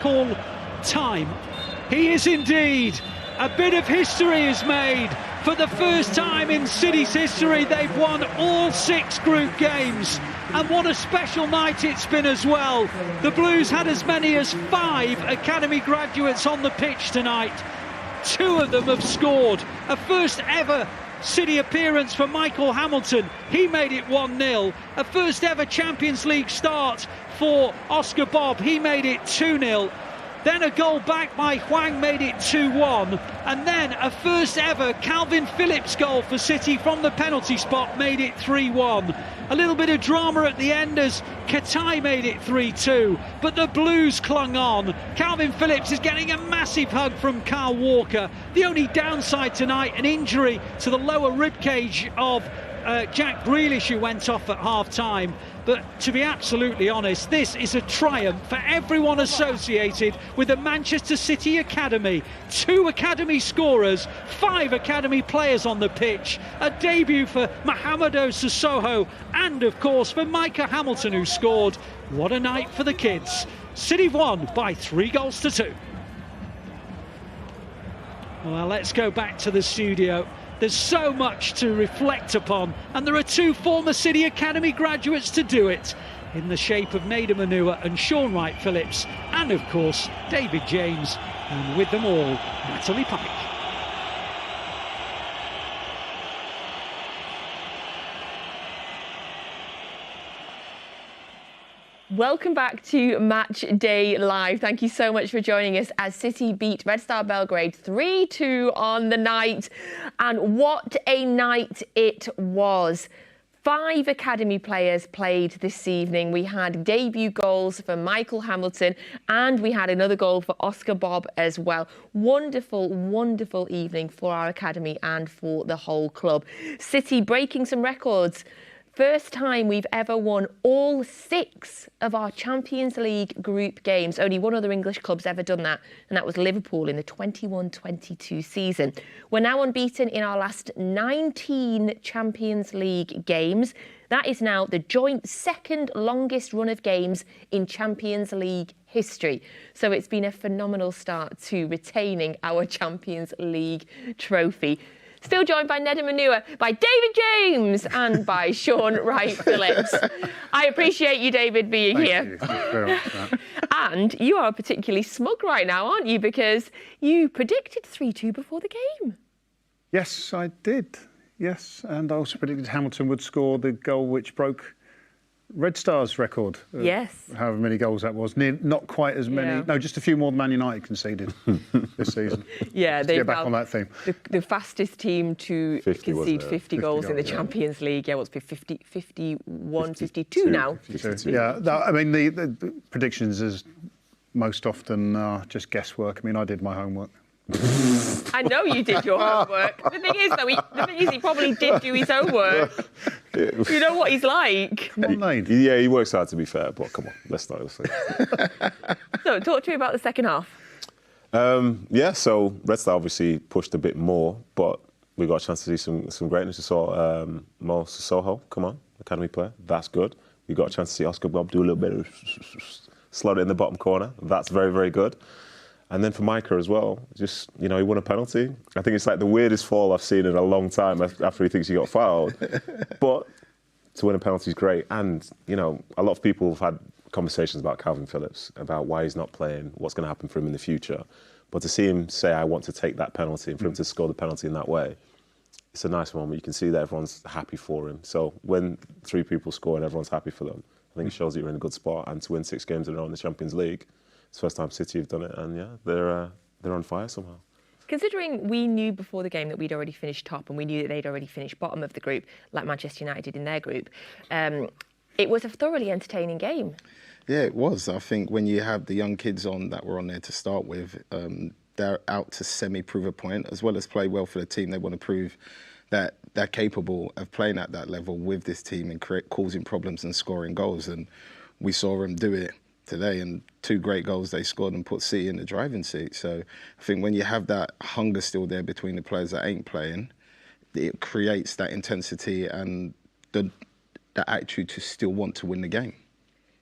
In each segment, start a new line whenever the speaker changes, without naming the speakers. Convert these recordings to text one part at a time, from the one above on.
Call time. He is indeed. A bit of history is made. For the first time in City's history, they've won all 6 group games. And what a special night it's been as well. The Blues had as many as 5 academy graduates on the pitch tonight. 2 of them have scored. A first ever City appearance for Micah Hamilton. He made it 1-0. A first ever Champions League start for Oscar Bobb. He made it 2-0. Then a goal back by Huang made it 2-1. And then a first ever Kalvin Phillips goal for City from the penalty spot made it 3-1. A little bit of drama at the end as Katai made it 3-2. But the Blues clung on. Kalvin Phillips is getting a massive hug from Carl Walker. The only downside tonight, an injury to the lower ribcage of Jack Grealish, who went off at half-time. But to be absolutely honest, this is a triumph for everyone associated with the Manchester City Academy. 2 academy scorers, 5 academy players on the pitch. A debut for Mahamadou Sissoko and, of course, for Micah Hamilton, who scored. What a night for the kids. City won by 3-2. Well, let's go back to the studio. There's so much to reflect upon, and there are 2 former City Academy graduates to do it, in the shape of Nedum and Shaun Wright-Phillips, and of course David James, and with them all, Natalie Pike.
Welcome back to Match Day Live. Thank you so much for joining us as City beat Red Star Belgrade 3-2 on the night. And what a night it was. 5 academy players played this evening. We had debut goals for Micah Hamilton and we had another goal for Oscar Bobb as well. Wonderful, wonderful evening for our academy and for the whole club. City breaking some records. First time we've ever won all 6 of our Champions League group games. Only one other English club's ever done that, and that was Liverpool in the 21-22 season. We're now unbeaten in our last 19 Champions League games. That is now the joint 2nd longest run of games in Champions League history. So it's been a phenomenal start to retaining our Champions League trophy. Still joined by Nedum, by David James and by Shaun Wright-Phillips. I appreciate you, David, being here.
Thank you very much.
And you are particularly smug right now, aren't you? Because you predicted 3-2 before the game.
Yes, I did. Yes, and I also predicted Hamilton would score the goal which broke Red Star's record.
Yes.
However many goals that was. Not quite as many. Yeah. No, just a few more than Man United conceded this season.
Yeah,
they get back on that theme.
The fastest team to concede 50 goals in the Champions League. Yeah, what's it, 51, 52 now?
52. Yeah, I mean, the predictions is most often just guesswork. I mean, I did my homework.
I know you did your homework. The thing is, though, he probably did do his homework. You know what he's like.
Come on, Lane.
Yeah, he works hard, to be fair, but come on, let's not.
So, talk to me about the second half.
Yeah, so Red Star obviously pushed a bit more, but we got a chance to see some greatness. We saw Mo Sissoko, come on, academy player. That's good. We got a chance to see Oscar Bobb do a little bit of slot it in the bottom corner. That's very, very good. And then for Micah as well, just, he won a penalty. I think it's like the weirdest fall I've seen in a long time after he thinks he got fouled. But to win a penalty is great. And, a lot of people have had conversations about Kalvin Phillips, about why he's not playing, what's going to happen for him in the future. But to see him say, I want to take that penalty, and for him to score the penalty in that way, it's a nice moment. You can see that everyone's happy for him. So when 3 people score and everyone's happy for them, I think it shows that you're in a good spot. And to win 6 games in a row in the Champions League, it's the first time City have done it, and yeah, they're on fire somehow.
Considering we knew before the game that we'd already finished top and we knew that they'd already finished bottom of the group, like Manchester United did in their group, it was a thoroughly entertaining game.
Yeah, it was. I think when you have the young kids that were on there to start with, they're out to semi-prove a point, as well as play well for the team. They want to prove that they're capable of playing at that level with this team and causing problems and scoring goals. And we saw them do it today, and 2 great goals they scored and put City in the driving seat. So I think when you have that hunger still there between the players that ain't playing, it creates that intensity and the attitude to still want to win the game.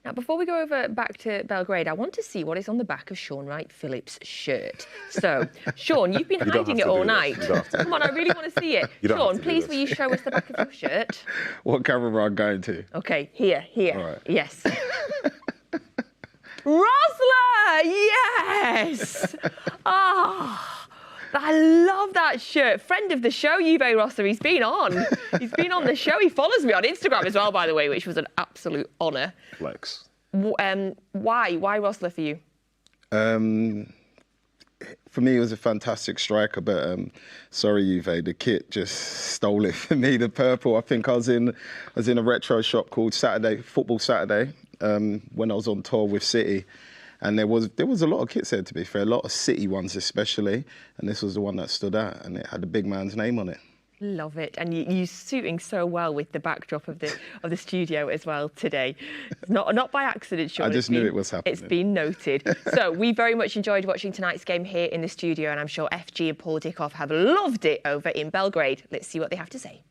Now, before we go back to Belgrade, I want to see what is on the back of Shaun Wright-Phillips' shirt. So, Shaun, you've been hiding it all night. Come on, I really want to see it. Shaun, please, will you show us the back of your shirt?
What camera am I going to?
Okay, here.
Right.
Yes. Rosler! Yes! I love that shirt. Friend of the show, Juve Rosler. He's been on. He's been on the show. He follows me on Instagram as well, by the way, which was an absolute honour.
Flex.
Why Rosler for you?
For me, it was a fantastic striker, but sorry, Juve, the kit just stole it for me. The purple. I think I was in a retro shop called Football Saturday, when I was on tour with City. And there was a lot of kits there, to be fair, a lot of City ones especially, and this was the one that stood out, and it had the big man's name on it.
Love it, and you're suiting so well with the backdrop of the studio as well today. Not by accident, Shaun.
I just knew it was happening.
It's been noted. So we very much enjoyed watching tonight's game here in the studio, and I'm sure FG and Paul Dickoff have loved it over in Belgrade. Let's see what they have to say.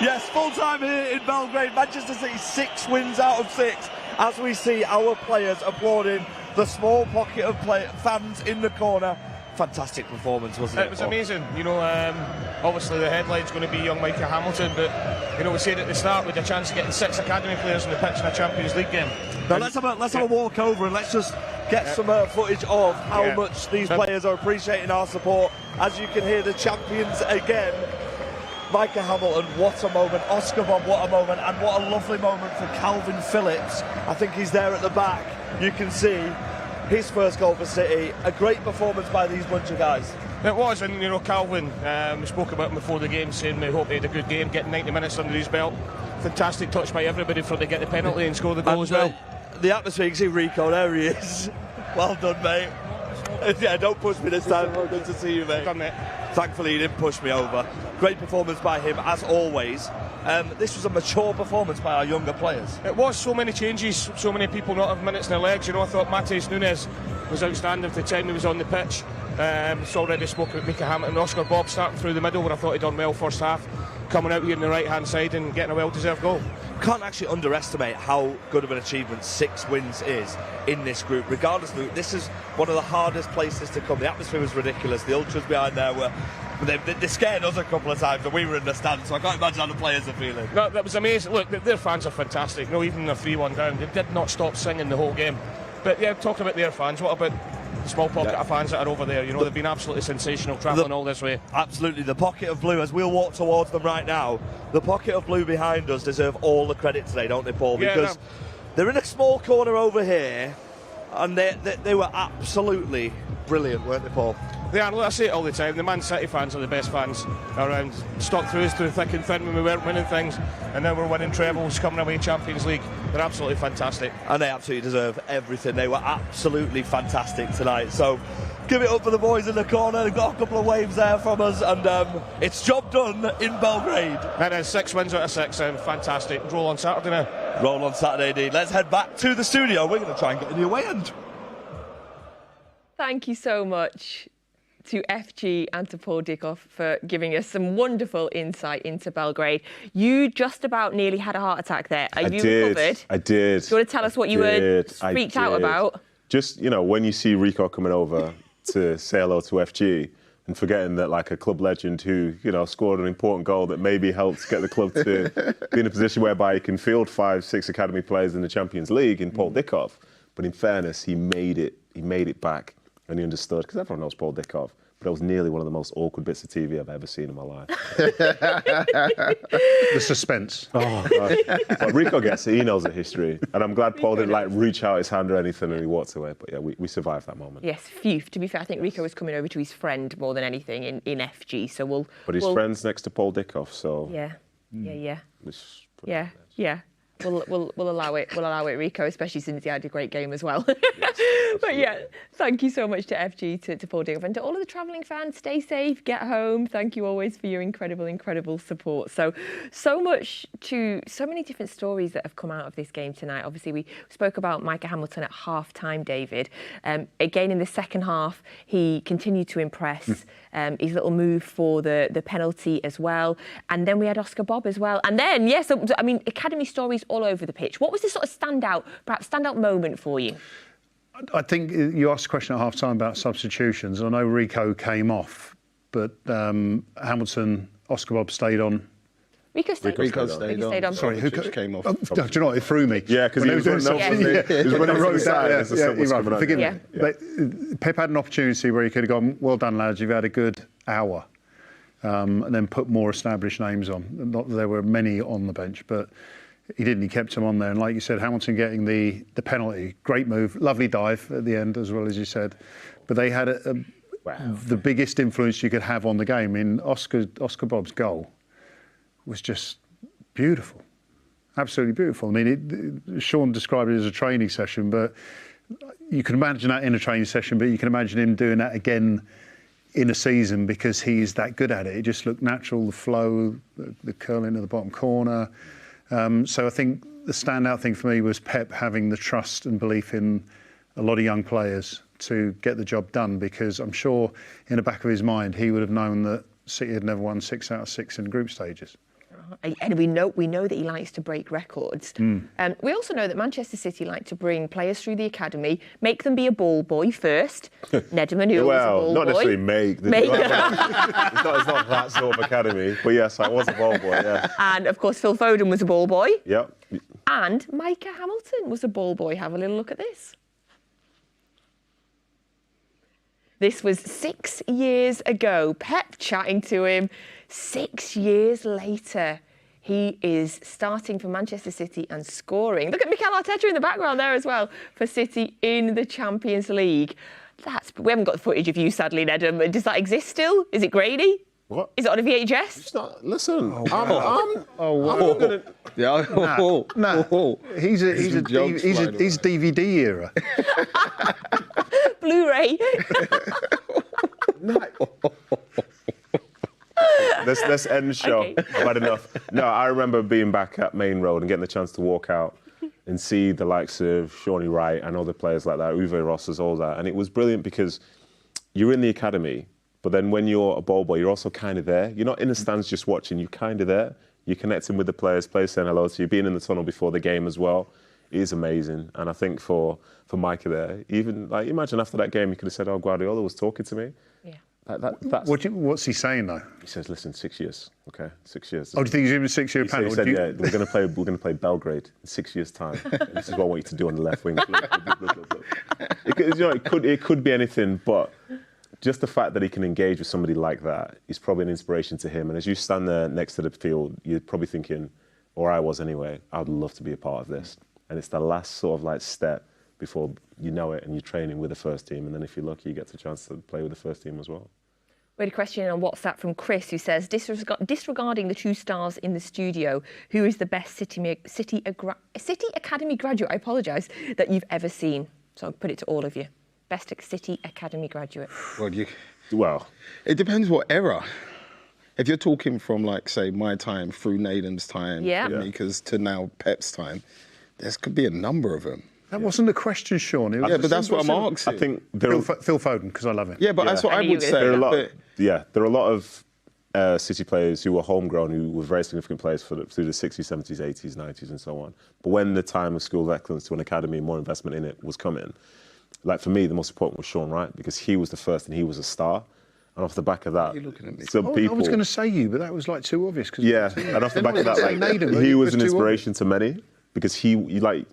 Yes, full time here in Belgrade. Manchester City 6 wins out of 6. As we see our players applauding the small pocket of fans in the corner. Fantastic performance, wasn't it?
It was amazing. You know, obviously the headline's going to be young Micah Hamilton, but you know, we said at the start we had a chance of getting 6 academy players on the pitch in a Champions League game.
Now let's have a walk over and let's just get some footage of how much these players are appreciating our support. As you can hear, the champions again. Micah Hamilton, what a moment. Oscar Bobb, what a moment. And what a lovely moment for Kalvin Phillips. I think he's there at the back. You can see his first goal for City. A great performance by these bunch of guys.
It was, and you know, Kalvin, we spoke about him before the game, saying we hope he had a good game, getting 90 minutes under his belt. Fantastic touch by everybody for to get the penalty and score the goal as well.
The atmosphere, you can see Rico, there he is. Well done, mate. Yeah, don't push me this time. Good to see you, mate.
Done, mate.
Thankfully, he didn't push me over. Great performance by him, as always. This was a mature performance by our younger players.
It was. So many changes, so many people not having minutes in their legs. You know, I thought Matheus Nunes was outstanding for the time he was on the pitch. It's already spoke about Micah Hamilton. Oscar Bobb starting through the middle, where I thought he'd done well first half. Coming out here on the right-hand side and getting a well-deserved goal.
Can't actually underestimate how good of an achievement 6 wins is in this group. Regardless, Luke, this is one of the hardest places to come. The atmosphere was ridiculous. The ultras behind there were... They scared us a couple of times and we were in the stand, so I can't imagine how the players are feeling.
No, that was amazing. Look, their fans are fantastic. No, even the 3-1 down, they did not stop singing the whole game. But yeah, talking about their fans, what about the small pocket of fans that are over there? You know, they've been absolutely sensational travelling all this way.
Absolutely. The pocket of blue, as we'll walk towards them right now, the pocket of blue behind us deserve all the credit today, don't they, Paul? Because they're in a small corner over here, and they were absolutely brilliant, weren't they, Paul?
They are. I say it all the time. The Man City fans are the best fans around. Stuck through us through thick and thin when we weren't winning things, and now we're winning trebles, coming away Champions League. They're absolutely fantastic.
And they absolutely deserve everything. They were absolutely fantastic tonight. So give it up for the boys in the corner. They've got a couple of waves there from us, and it's job done in Belgrade.
That is 6 wins out of 6, and fantastic. Roll on Saturday now.
Roll on Saturday, indeed. Let's head back to the studio. We're going to try and get in the away end.
Thank you so much to FG and to Paul Dickoff for giving us some wonderful insight into Belgrade. You just about nearly had a heart attack there. Are you recovered?
I did.
Do you want to tell us what you were freaked out about?
Just, you know, when you see Rico coming over to say hello to FG and forgetting that, like, a club legend who, you know, scored an important goal that maybe helped get the club to be in a position whereby he can field 5-6 academy players in the Champions League in Paul Dickoff. But in fairness, he made it back. And he understood, because everyone knows Paul Dickoff, but it was nearly one of the most awkward bits of TV I've ever seen in my life.
The suspense.
Oh, but Rico gets it, he knows the history. And I'm glad Paul didn't, like, reach out his hand or anything and he walked away. But yeah, we survived that moment.
Yes, phew. To be fair, I think Rico was coming over to his friend more than anything in FG, so we'll...
But his friend's next to Paul Dickoff, so...
Yeah. We'll allow it. We'll allow it, Rico, especially since he had a great game as well. Yes, but yeah, thank you so much to FG, to Paul Dickoff, and to all of the travelling fans. Stay safe, get home. Thank you always for your incredible support. So many different stories that have come out of this game tonight. Obviously, we spoke about Micah Hamilton at half time, David. Again, in the second half, he continued to impress. His little move for the penalty as well. And then we had Oscar Bobb as well. And then, yes, I mean, academy stories all over the pitch. What was the sort of standout moment for you?
I think you asked a question at half-time about substitutions. I know Rico came off, but Hamilton, Oscar Bobb stayed on.
Rico stayed on.
Sorry, who
came off?
Do you know what? It threw me.
Yeah, because he was doing something.
Forgive me. But Pep had an opportunity where he could have gone, well done, lads, you've had a good hour. And then put more established names on. Not that there were many on the bench, but he didn't. He kept them on there. And like you said, Hamilton getting the penalty. Great move. Lovely dive at the end, as well as you said. But they had the biggest influence you could have on the game. I mean, Oscar Bobb's goal was just beautiful. Absolutely beautiful. I mean, Shaun described it as a training session, but you can imagine that in a training session, but you can imagine him doing that again in a season because he's that good at it. It just looked natural, the flow, the curl into the bottom corner. So I think the standout thing for me was Pep having the trust and belief in a lot of young players to get the job done, because I'm sure in the back of his mind he would have known that City had never won 6 out of 6 in group stages.
And we know that he likes to break records. We also know that Manchester City like to bring players through the academy, make them be a ball boy first. Nedum, who was a ball boy.
Not necessarily make. It's not that sort of academy. But yes, I was a ball boy, yeah.
And of course, Phil Foden was a ball boy.
Yep.
And Micah Hamilton was a ball boy. Have a little look at this. This was 6 years ago. Pep chatting to him. 6 years later, he is starting for Manchester City and scoring. Look at Mikel Arteta in the background there as well for City in the Champions League. We haven't got the footage of you, sadly, Nedum. Does that exist still? Is it grainy?
What?
Is it on a VHS?
It's not. Listen, I'm
gonna. He's DVD era.
Blu-ray.
Let's end the show.
Okay.
I've had enough. No, I remember being back at Main Road and getting the chance to walk out and see the likes of Shaun Wright and other players like that, Uwe Rosses, all that. And it was brilliant because you're in the academy, but then when you're a ball boy, you're also kind of there. You're not in the stands just watching, you're kind of there. You're connecting with the players saying hello to you, being in the tunnel before the game as well. It is amazing. And I think for Micah there, even, like, imagine after that game, you could have said, oh, Guardiola was talking to me.
Yeah.
What's he saying though?
He says, "Listen, 6 years, okay, 6 years."
Oh, do you think he's giving a 6-year panel?
He said, "Yeah, we're going to play Belgrade in 6 years' time. And this is what I want you to do on the left wing." It could be anything, but just the fact that he can engage with somebody like that is probably an inspiration to him. And as you stand there next to the field, you're probably thinking, or I was anyway, I'd love to be a part of this. And it's the last sort of like step before you know it and you're training with the first team. And then if you're lucky, you get the chance to play with the first team as well.
We had a question on WhatsApp from Chris who says, disregarding the 2 stars in the studio, who is the best City Academy graduate, I apologise, that you've ever seen? So I'll put it to all of you. Best City Academy graduate.
Well, it depends what era. If you're talking from, like, say, my time through Nedum's time, Mika's to now Pep's time, there could be a number of them.
That wasn't a question, Shaun.
But that's what I'm asking.
I think
Phil Foden, because I love him.
Yeah, but that's what I would say.
There are a lot of City players who were homegrown, who were very significant players through the 60s, 70s, 80s, 90s, and so on. But when the time of school of excellence to an academy, more investment in it was coming, like for me, the most important was Shaun Wright, because he was the first and he was a star. And off the back of that, some people...
I was going to say you, but that was like too obvious.
And off the back of that, he was an inspiration to many. Because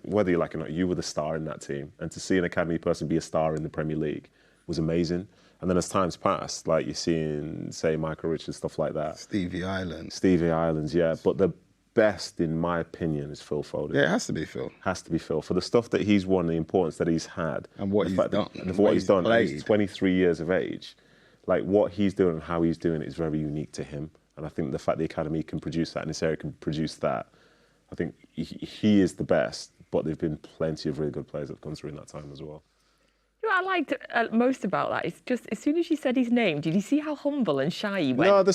whether you like it or not, you were the star in that team. And to see an academy person be a star in the Premier League was amazing. And then as time's passed, like you're seeing, say, Michael Richards, stuff like that.
Stevie Islands,
yeah. But the best, in my opinion, is Phil Foden.
Yeah, it has to be Phil.
Has to be Phil. For the stuff that he's won, the importance that he's had.
And what he's done.
And what he's done. He's 23 years of age. Like, what he's doing and how he's doing it is very unique to him. And I think the fact the academy can produce that and this area can produce that, I think he is the best, but there have been plenty of really good players that have come through in that time as well.
You know what I liked most about that is just as soon as you said his name, did you see how humble and shy he went?
To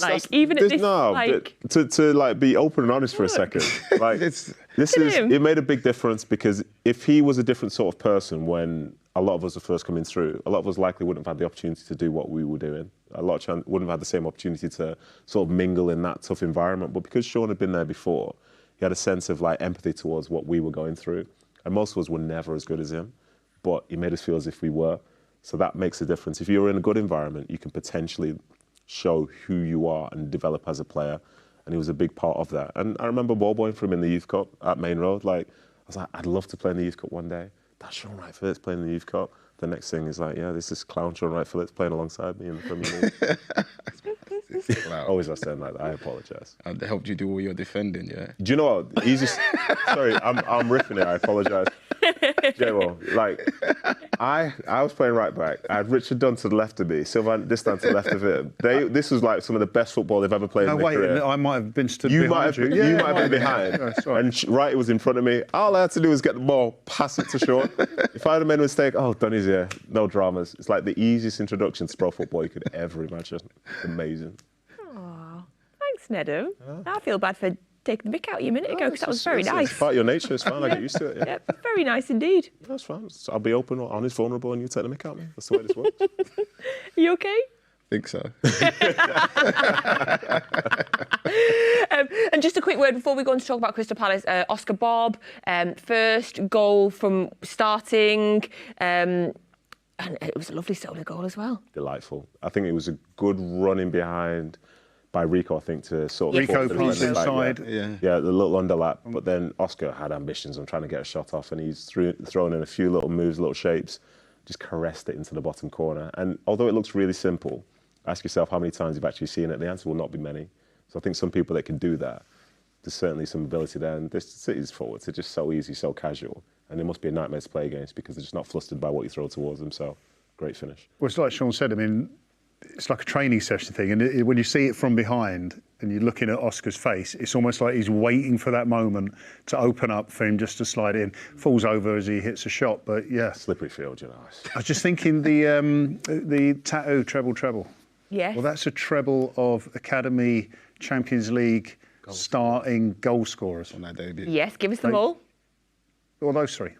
be open and honest for a second. Like it made a big difference, because if he was a different sort of person when a lot of us are first coming through, a lot of us likely wouldn't have had the opportunity to do what we were doing. A lot wouldn't have had the same opportunity to sort of mingle in that tough environment. But because Shaun had been there before, he had a sense of like empathy towards what we were going through. And most of us were never as good as him, but he made us feel as if we were. So that makes a difference. If you're in a good environment, you can potentially show who you are and develop as a player. And he was a big part of that. And I remember ball-boying for him in the Youth Cup at Main Road. Like, I was like, I'd love to play in the Youth Cup one day. That's Shaun Wright-Phillips playing in the Youth Cup. The next thing is like, yeah, this is clown Shaun Wright-Phillips playing alongside me in the Premier League. Always I said like that. I apologise.
And helped you do all your defending, yeah.
Do you know what? Sorry, I'm riffing it. I apologise. J-Mo, like, I was playing right back. I had Richard Dunn to the left of me, Sylvain Distin to the left of him. This was like some of the best football they've ever played in their career.
I might have been stood behind you.
You might have been behind. And Wright was in front of me. All I had to do was get the ball, pass it to Shaun. If I had made a mistake, Donny's here, no dramas. It's like the easiest introduction to pro football you could ever imagine. Amazing.
Aw, thanks, Nedum. I feel bad for taking the mick out of you a minute ago because that was very nice.
It's part of your nature. It's fine. I get used to it.
Yeah, very nice indeed.
That's fine. I'll be open, honest, vulnerable, and you take the mick out of me. That's the way this works.
Are you okay?
Think so.
And just a quick word before we go on to talk about Crystal Palace. Oscar Bobb, first goal from starting. And it was a lovely solo goal as well.
Delightful. I think it was a good running behind by Rico, I think, to sort of...
Rico passed inside.
Yeah, the little underlap. But then Oscar had ambitions on trying to get a shot off, and he's thrown in a few little moves, little shapes, just caressed it into the bottom corner. And although it looks really simple, ask yourself how many times you've actually seen it. The answer will not be many. So I think some people that can do that, there's certainly some ability there. And this City's forwards are just so easy, so casual. And they must be a nightmare to play against because they're just not flustered by what you throw towards them. So, great finish.
Well, it's like Shaun said, I mean, it's like a training session thing. And when you see it from behind and you're looking at Oscar's face, it's almost like he's waiting for that moment to open up for him just to slide in. Falls over as he hits a shot, but yeah.
Slippery field, you know.
I was just thinking the tattoo, treble.
Yes.
Well, that's a treble of Academy Champions League starting goal scorers.
On that debut.
Yes, give us them all.
Well, those three.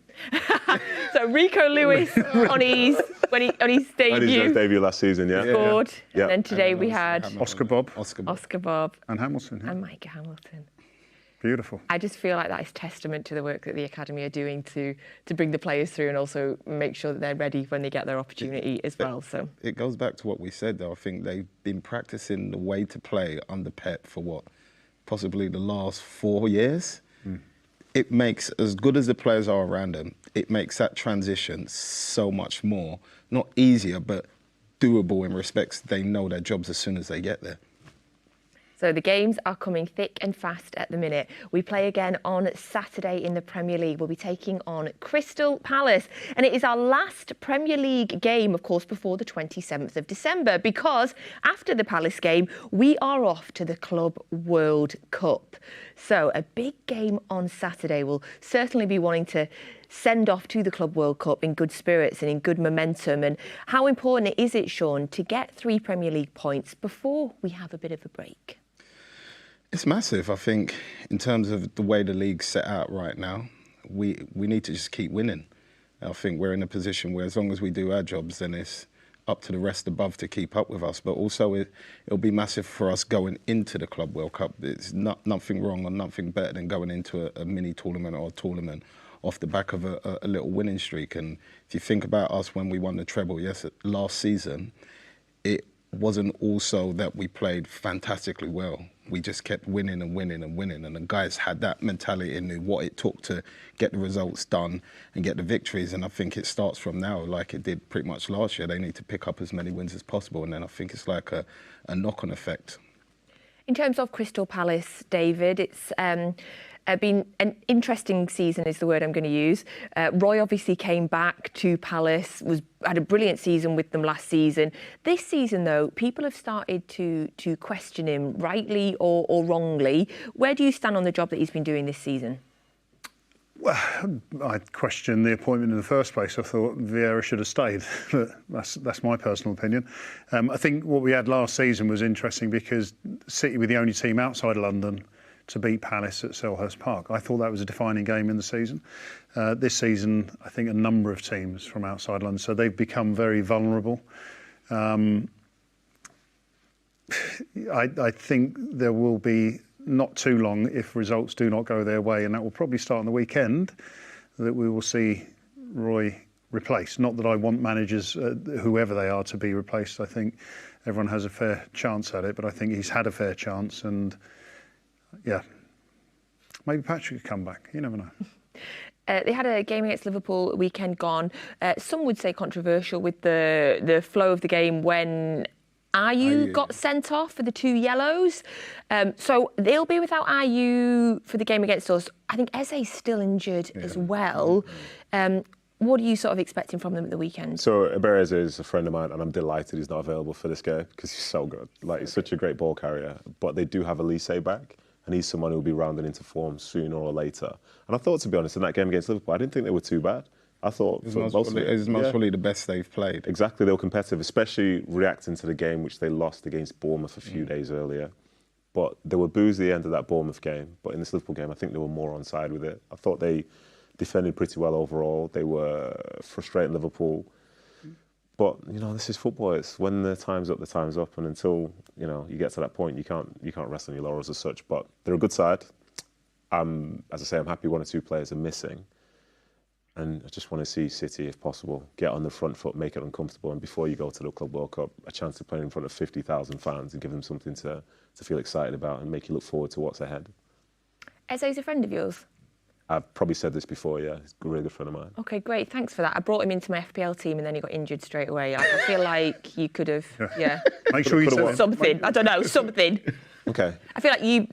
So Rico Lewis on his debut.
On his debut last season, yeah.
Scored.
Yeah.
And then today we had
Oscar Bobb.
Oscar Bobb.
And Hamilton. Yeah.
And Micah Hamilton.
Beautiful.
I just feel like that is testament to the work that the Academy are doing to bring the players through and also make sure that they're ready when they get their opportunity as well. So
it goes back to what we said, though. I think they've been practicing the way to play under Pep for possibly the last 4 years. It makes, as good as the players are around them, it makes that transition so much more, not easier, but doable in respects they know their jobs as soon as they get there.
So the games are coming thick and fast at the minute. We play again on Saturday in the Premier League. We'll be taking on Crystal Palace. And it is our last Premier League game, of course, before the 27th of December, because after the Palace game, we are off to the Club World Cup. So a big game on Saturday. We'll certainly be wanting to send off to the Club World Cup in good spirits and in good momentum. And how important is it, Shaun, to get 3 Premier League points before we have a bit of a break?
It's massive. I think in terms of the way the league's set out right now, we need to just keep winning. I think we're in a position where as long as we do our jobs, then it's up to the rest above to keep up with us. But also it'll be massive for us going into the Club World Cup. It's nothing wrong or nothing better than going into a mini tournament or a tournament off the back of a little winning streak. And if you think about us when we won the treble, last season, it wasn't also that we played fantastically well. We just kept winning and winning and winning. And the guys had that mentality and knew what it took to get the results done and get the victories. And I think it starts from now, like it did pretty much last year. They need to pick up as many wins as possible. And then I think it's like a knock-on effect.
In terms of Crystal Palace, David, it's been an interesting season is the word I'm going to use. Roy obviously came back to Palace, had a brilliant season with them last season. This season, though, people have started to question him, rightly or wrongly. Where do you stand on the job that he's been doing this season?
Well, I questioned the appointment in the first place. I thought Vieira should have stayed. That's my personal opinion. I think what we had last season was interesting because City were the only team outside of London to beat Palace at Selhurst Park. I thought that was a defining game in the season. This season, I think a number of teams from outside London, so they've become very vulnerable. I think there will be not too long if results do not go their way, and that will probably start on the weekend, that we will see Roy replaced. Not that I want managers, whoever they are, to be replaced. I think everyone has a fair chance at it, but I think he's had a fair chance, and yeah, maybe Patrick could come back. You never know.
They had a game against Liverpool weekend gone. Some would say controversial with the flow of the game when Ayew got sent off for the 2 yellows. So they'll be without Ayew for the game against us. I think Eze's still injured as well. What are you sort of expecting from them at the weekend?
So Eze is a friend of mine, and I'm delighted he's not available for this game because he's so good. Like, he's such a great ball carrier. But they do have Elise back, and he's someone who will be rounding into form sooner or later. And I thought, to be honest, in that game against Liverpool, I didn't think they were too bad. I thought
it was most probably the best they've played.
Exactly, they were competitive, especially reacting to the game which they lost against Bournemouth a few days earlier. But there were boos at the end of that Bournemouth game. But in this Liverpool game, I think they were more on side with it. I thought they defended pretty well overall. They were frustrating Liverpool. But, you know, this is football. It's when the time's up, the time's up. And until, you know, you get to that point, you can't rest on your laurels as such. But they're a good side. As I say, I'm happy 1 or 2 players are missing. And I just want to see City, if possible, get on the front foot, make it uncomfortable. And before you go to the Club World Cup, a chance to play in front of 50,000 fans and give them something to feel excited about and make you look forward to what's ahead.
Eze's a friend of yours?
I've probably said this before, yeah. He's a really good friend of mine.
OK, great. Thanks for that. I brought him into my FPL team and then he got injured straight away. I feel like you could have,
Make sure you tell him.
Something. I don't know, something.
OK.
I feel like you,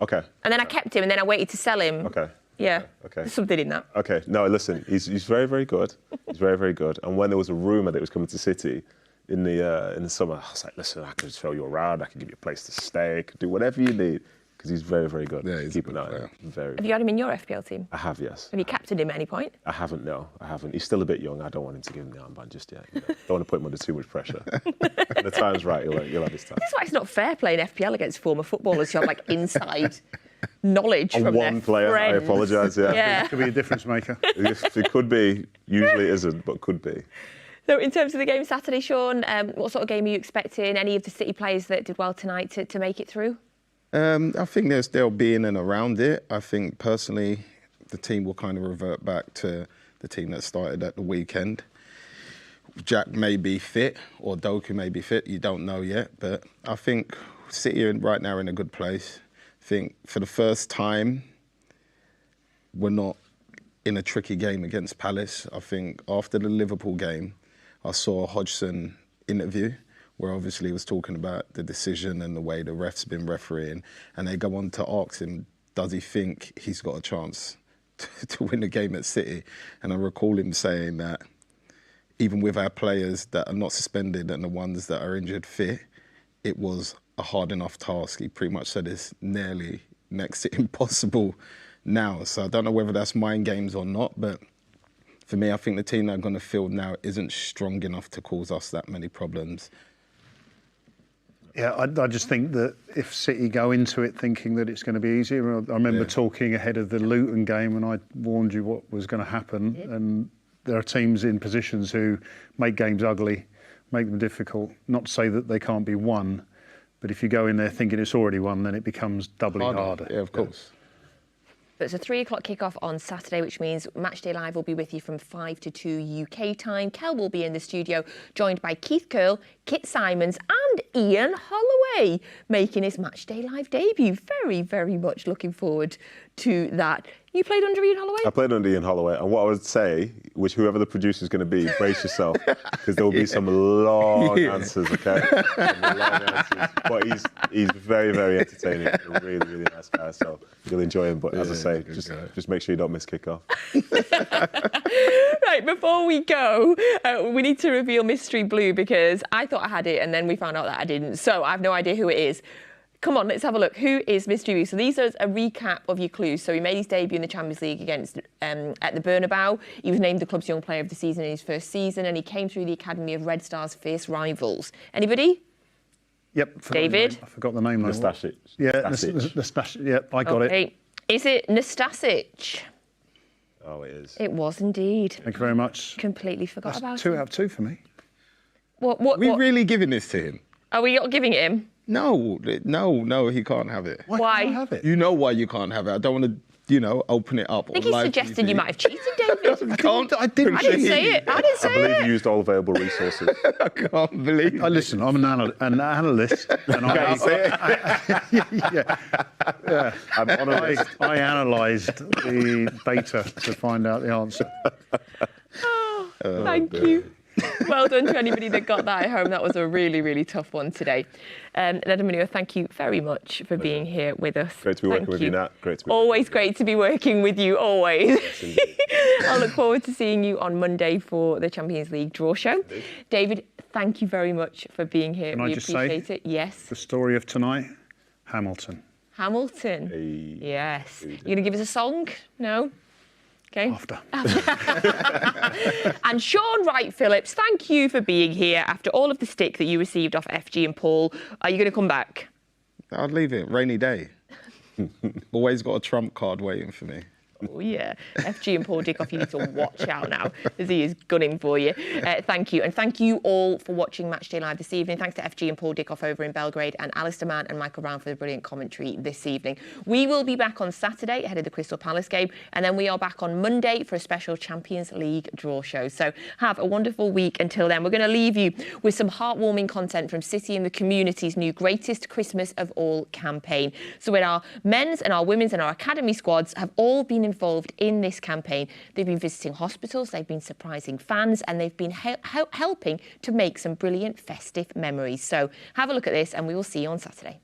OK.
And then I kept him and then I waited to sell him.
OK.
Yeah.
Okay.
There's something in that.
OK. No, listen, he's very, very good. He's very, very good. And when there was a rumour that he was coming to City in the summer, I was like, listen, I could show you around, I could give you a place to stay, I could do whatever you need. Because he's very, very good.
Yeah, he's
Keep
a
an
good
eye on
player.
him. Very.
Have you had him in your FPL team?
I have, yes.
Have you captained him at any point?
I haven't, no. I haven't. He's still a bit young. I don't want him to give him the armband just yet. You know. Don't want to put him under too much pressure. When the time's right, you'll have his time.
That's why it's not fair playing FPL against former footballers who have like inside knowledge from
On one
their
player,
friends.
I apologise, yeah.
It could be a difference maker.
It could be. Usually it isn't, but could be.
So in terms of the game Saturday, Shaun, what sort of game are you expecting? Any of the City players that did well tonight to make it through?
I think they'll be in and around it. I think personally the team will kind of revert back to the team that started at the weekend. Jack may be fit or Doku may be fit. You don't know yet. But I think City right now are in a good place. I think for the first time we're not in a tricky game against Palace. I think after the Liverpool game, I saw a Hodgson interview where obviously he was talking about the decision and the way the ref's been refereeing, and they go on to ask him, does he think he's got a chance to win the game at City? And I recall him saying that even with our players that are not suspended and the ones that are injured fit, it was a hard enough task. He pretty much said it's nearly next to impossible now. So I don't know whether that's mind games or not, but for me, I think the team that are going to field now isn't strong enough to cause us that many problems.
Yeah, I just think that if City go into it thinking that it's going to be easier, I remember talking ahead of the Luton game and I warned you what was going to happen. And there are teams in positions who make games ugly, make them difficult. Not to say that they can't be won, but if you go in there thinking it's already won, then it becomes doubly harder.
Yeah, of course.
But it's a 3 o'clock kickoff on Saturday, which means Matchday Live will be with you from 5 to 2 UK time. Kel will be in the studio, joined by Keith Curl, Kit Simons and Ian Holloway, making his Matchday Live debut. Very, very much looking forward to that. You played under Ian Holloway?
I played under Ian Holloway, and what I would say, which whoever the producer is going to be, brace yourself, because there will be some long answers, okay? Some long answers. But he's very, very entertaining. A really, really nice guy, so you'll enjoy him. But as I say, just make sure you don't miss kickoff.
Right, before we go, we need to reveal Mystery Blue because I thought I had it and then we found out that I didn't. So I have no idea who it is. Come on, let's have a look. Who is Mystery Blue? So these are a recap of your clues. So he made his debut in the Champions League against at the Bernabeu. He was named the club's Young Player of the Season in his first season, and he came through the academy of Red Star's fierce rivals. Anybody?
Yep.
David?
I forgot the name.
Nastasic.
Yeah, Nastasic. Yep, I got it.
Is it Nastasic?
Oh, it is.
It was indeed.
Thank you very much.
Completely forgot about it.
2 out of 2 for me.
What?
We're really giving this to him.
Are we not giving it him?
No, he can't have it.
Why?
Can't I have it?
You know why you can't have it. I don't want to, open it up.
I think he suggested you might have cheated, David.
I can't. I didn't
say it. I didn't say
I believe
it.
you used all available resources.
I can't believe.
Listen, I'm an analyst, and I analysed the data to find out the answer.
Thank you. Well done to anybody that got that at home. That was a really, really tough one today. Nedum, thank you very much for being here with us.
Great to be working with you, Nat. Great to be
always great to be working with you, always. I look forward to seeing you on Monday for the Champions League draw show.
Indeed.
David, thank you very much for being here.
Can
we
I just
appreciate
say
it. Yes.
The story of tonight, Hamilton.
Hamilton.
Hey.
Yes. You're going to give us a song? No? Okay.
After.
And Shaun Wright-Phillips, thank you for being here after all of the stick that you received off FG and Paul. Are you going to come back?
I'd leave it. Rainy day. Always got a trump card waiting for me.
Oh, yeah. FG and Paul Dickoff, you need to watch out now, as he is gunning for you. Thank you. And thank you all for watching Matchday Live this evening. Thanks to FG and Paul Dickoff over in Belgrade, and Alistair Mann and Michael Brown for the brilliant commentary this evening. We will be back on Saturday ahead of the Crystal Palace game, and then we are back on Monday for a special Champions League draw show. So have a wonderful week until then. We're going to leave you with some heartwarming content from City and the community's new Greatest Christmas of All campaign. So when our men's and our women's and our academy squads have all been involved in this campaign. They've been visiting hospitals, they've been surprising fans, and they've been helping to make some brilliant festive memories. So have a look at this, and we will see you on Saturday.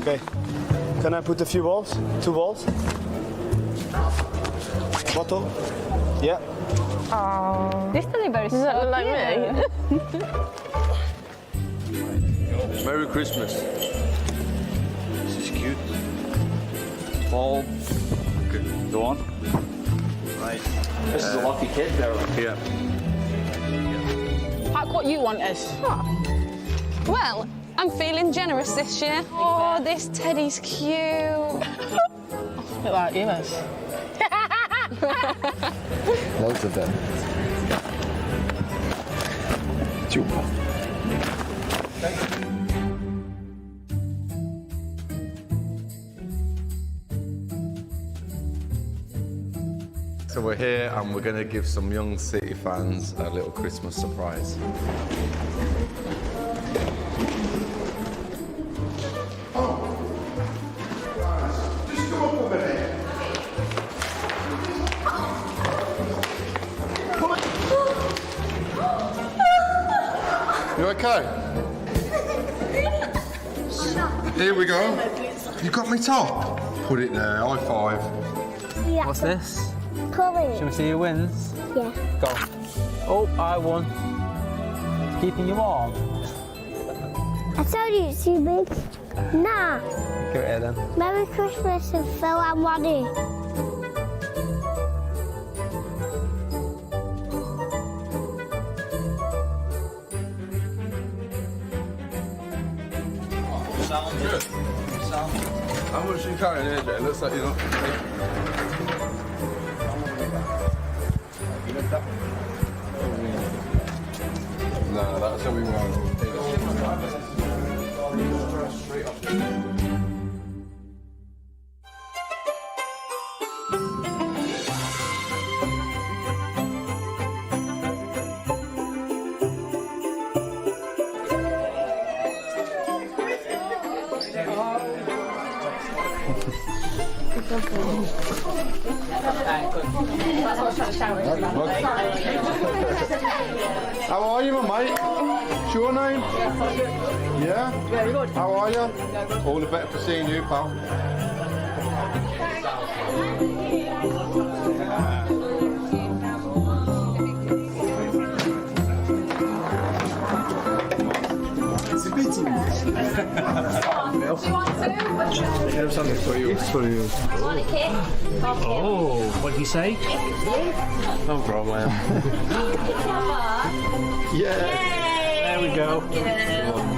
Okay. Can I put a few balls? 2 balls? Bottle? Yeah.
This doesn't very does that look like me?
Merry Christmas. This is cute. Ball. Okay, go on. Right.
This is a lucky kid there.
Yeah.
Pack what you want us.
Well, I'm feeling generous this year. Oh, this teddy's cute.
A bit like you, miss.
Loads of them.
So we're here and we're going to give some young City fans a little Christmas surprise. You okay? Here we go. You got me top? Put it there, high five.
Yeah.
What's this?
Curry.
Shall we see who wins?
Yeah.
Go. Oh, I won. It's keeping you warm.
I told you it's too big. Nah.
Give it here then.
Merry Christmas and Phil and Waddy.
Sounds good. How much are you carrying here, Jay? It looks like you're not. No, that's what we want. How are you, my mate? What's your name? Yeah? Very good. How are you? All the better for seeing you, pal. It's a bit have something for you. It's for you.
Oh, what did he say?
No problem.
There we go.